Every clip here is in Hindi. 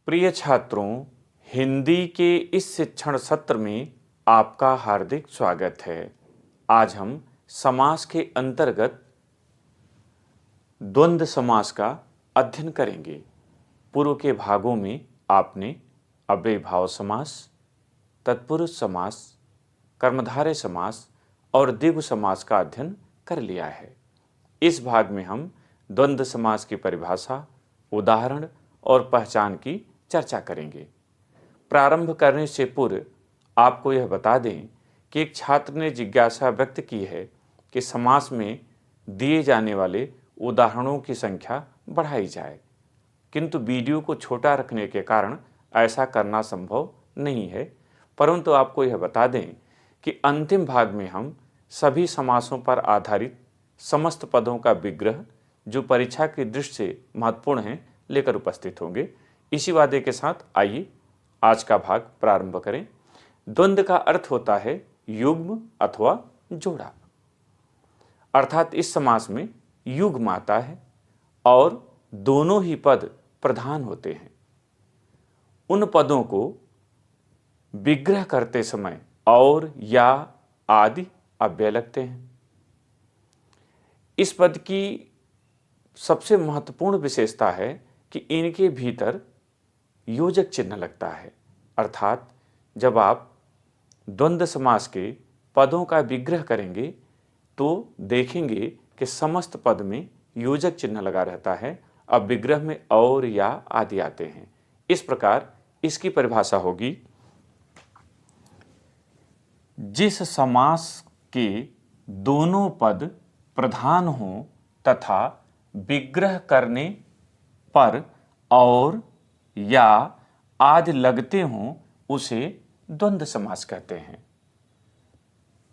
प्रिय छात्रों, हिंदी के इस शिक्षण सत्र में आपका हार्दिक स्वागत है। आज हम समास के अंतर्गत द्वंद्व समास का अध्ययन करेंगे। पूर्व के भागों में आपने अव्ययभाव समास, तत्पुरुष समास, कर्मधारय समास और द्विगु समास का अध्ययन कर लिया है। इस भाग में हम द्वंद्व समास की परिभाषा, उदाहरण और पहचान की चर्चा करेंगे। प्रारंभ करने से पूर्व आपको यह बता दें कि एक छात्र ने जिज्ञासा व्यक्त की है कि समास में दिए जाने वाले उदाहरणों की संख्या बढ़ाई जाए, किंतु वीडियो को छोटा रखने के कारण ऐसा करना संभव नहीं है। परंतु आपको यह बता दें कि अंतिम भाग में हम सभी समासों पर आधारित समस्त पदों का विग्रह, जो परीक्षा की दृष्टि से महत्वपूर्ण है, लेकर उपस्थित होंगे। इसी वादे के साथ आइए आज का भाग प्रारंभ करें। द्वंद्व का अर्थ होता है युग्म अथवा जोड़ा, अर्थात इस समास में युग्म आता है और दोनों ही पद प्रधान होते हैं। उन पदों को विग्रह करते समय और या आदि अव्यय लगते हैं। इस पद की सबसे महत्वपूर्ण विशेषता है कि इनके भीतर योजक चिन्ह लगता है, अर्थात जब आप द्वंद्व समास के पदों का विग्रह करेंगे तो देखेंगे कि समस्त पद में योजक चिन्ह लगा रहता है। अब विग्रह में और या आदि आते हैं। इस प्रकार इसकी परिभाषा होगी, जिस समास के दोनों पद प्रधान हों तथा विग्रह करने पर और या आदि लगते हों उसे द्वंद्व समास कहते हैं।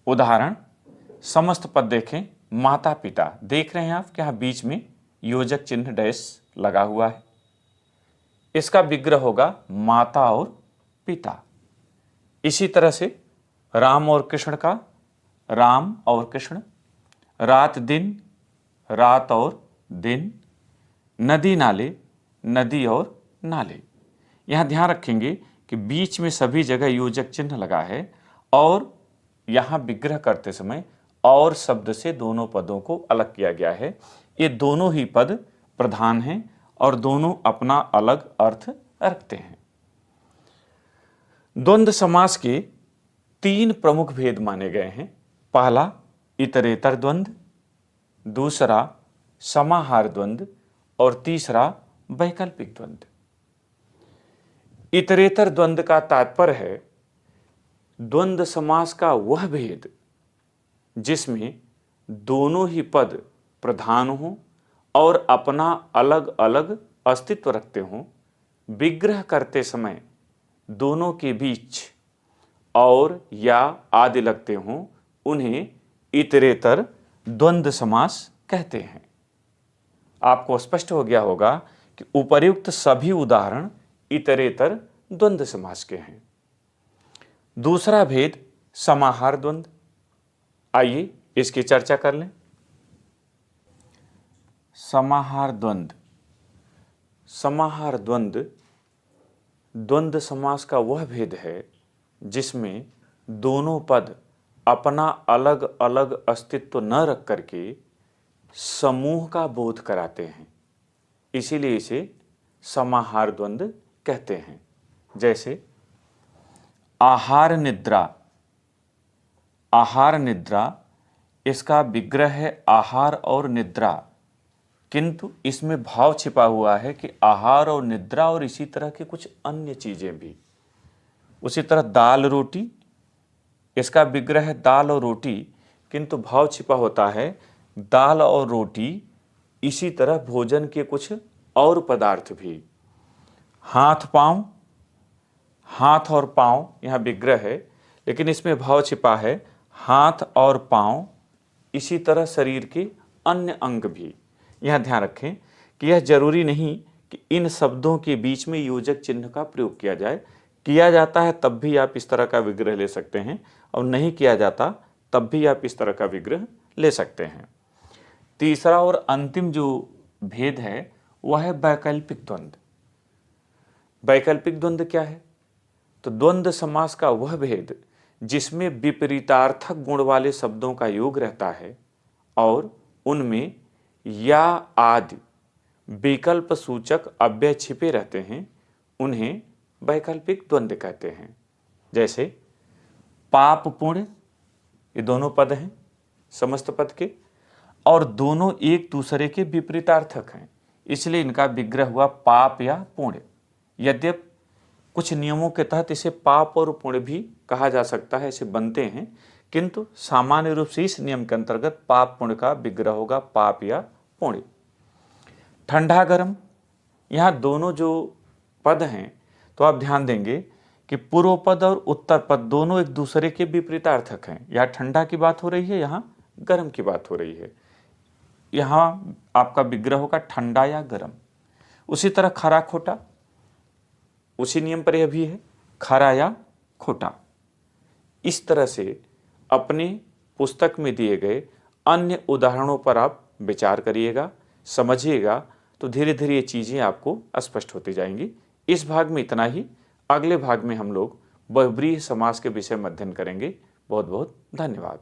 उदाहरण, समस्त पद देखें। माता पिता, देख रहे हैं आप कि यहाँ बीच में योजक चिन्ह डैश लगा हुआ है। इसका विग्रह होगा माता और पिता। इसी तरह से राम और कृष्ण का राम और कृष्ण, रात दिन, रात और दिन, नदी नाले, नदी और नाले। यहां ध्यान रखेंगे कि बीच में सभी जगह योजक चिन्ह लगा है और यहां विग्रह करते समय और शब्द से दोनों पदों को अलग किया गया है। ये दोनों ही पद प्रधान हैं और दोनों अपना अलग अर्थ रखते हैं। द्वंद्व समास के तीन प्रमुख भेद माने गए हैं। पहला इतरेतर द्वंद्व, दूसरा समाहार द्वंद्व और तीसरा वैकल्पिक द्वंद्व। इतरेतर द्वंद्व का तात्पर्य है द्वंद्व समास का वह भेद जिसमें दोनों ही पद प्रधान हों और अपना अलग अलग अस्तित्व रखते हों, विग्रह करते समय दोनों के बीच और या आदि लगते हों, उन्हें इतरेतर द्वंद्व समास कहते हैं। आपको स्पष्ट हो गया होगा कि उपर्युक्त सभी उदाहरण इतरेतर द्वंद्व समास के हैं। दूसरा भेद समाहार द्वंद्व। आइए इसकी चर्चा कर लें। समाहार द्वंद्व। समाहार द्वंद्व द्वंद्व समास का वह भेद है जिसमें दोनों पद अपना अलग अलग अस्तित्व न रख करके समूह का बोध कराते हैं, इसीलिए इसे समाहार द्वंद्व कहते हैं। जैसे आहार निद्रा। आहार निद्रा, इसका विग्रह है आहार और निद्रा, किंतु इसमें भाव छिपा हुआ है कि आहार और निद्रा और इसी तरह के कुछ अन्य चीजें भी। उसी तरह दाल रोटी, इसका विग्रह है दाल और रोटी, किंतु भाव छिपा होता है दाल और रोटी इसी तरह भोजन के कुछ और पदार्थ भी। हाथ पांव, हाथ और पांव यहाँ विग्रह है, लेकिन इसमें भाव छिपा है हाथ और पांव इसी तरह शरीर के अन्य अंग भी। यहाँ ध्यान रखें कि यह जरूरी नहीं कि इन शब्दों के बीच में योजक चिन्ह का प्रयोग किया जाए। किया जाता है तब भी आप इस तरह का विग्रह ले सकते हैं, और नहीं किया जाता तब भी आप इस तरह का विग्रह ले सकते हैं। तीसरा और अंतिम जो भेद है वह है वैकल्पिक द्वंद्व। वैकल्पिक द्वंद्व क्या है? तो द्वंद्व समास का वह भेद जिसमें विपरीतार्थक गुण वाले शब्दों का योग रहता है और उनमें या आदि विकल्प सूचक अव्यय छिपे रहते हैं, उन्हें वैकल्पिक द्वंद्व कहते हैं। जैसे पाप पुण्य, ये दोनों पद हैं समस्त पद के, और दोनों एक दूसरे के विपरीतार्थक हैं, इसलिए इनका विग्रह हुआ पाप या पुण्य। यद्यपि कुछ नियमों के तहत इसे पाप और पुण्य भी कहा जा सकता है, ऐसे बनते हैं, किंतु सामान्य रूप से इस नियम के अंतर्गत पाप पुण्य का विग्रह होगा पाप या पुण्य। ठंडा गर्म, यहाँ दोनों जो पद हैं तो आप ध्यान देंगे कि पूर्व पद और उत्तर पद दोनों एक दूसरे के विपरीतार्थक हैं। यहाँ ठंडा की बात हो रही है, यहाँ गर्म की बात हो रही है। यहाँ आपका विग्रह होगा ठंडा या गर्म। उसी तरह खरा खोटा, उसी नियम पर यह भी है, खरा या खोटा। इस तरह से अपने पुस्तक में दिए गए अन्य उदाहरणों पर आप विचार करिएगा, समझिएगा, तो धीरे धीरे ये चीज़ें आपको स्पष्ट होती जाएंगी। इस भाग में इतना ही। अगले भाग में हम लोग बहुव्रीहि समास के विषय में अध्ययन करेंगे। बहुत बहुत धन्यवाद।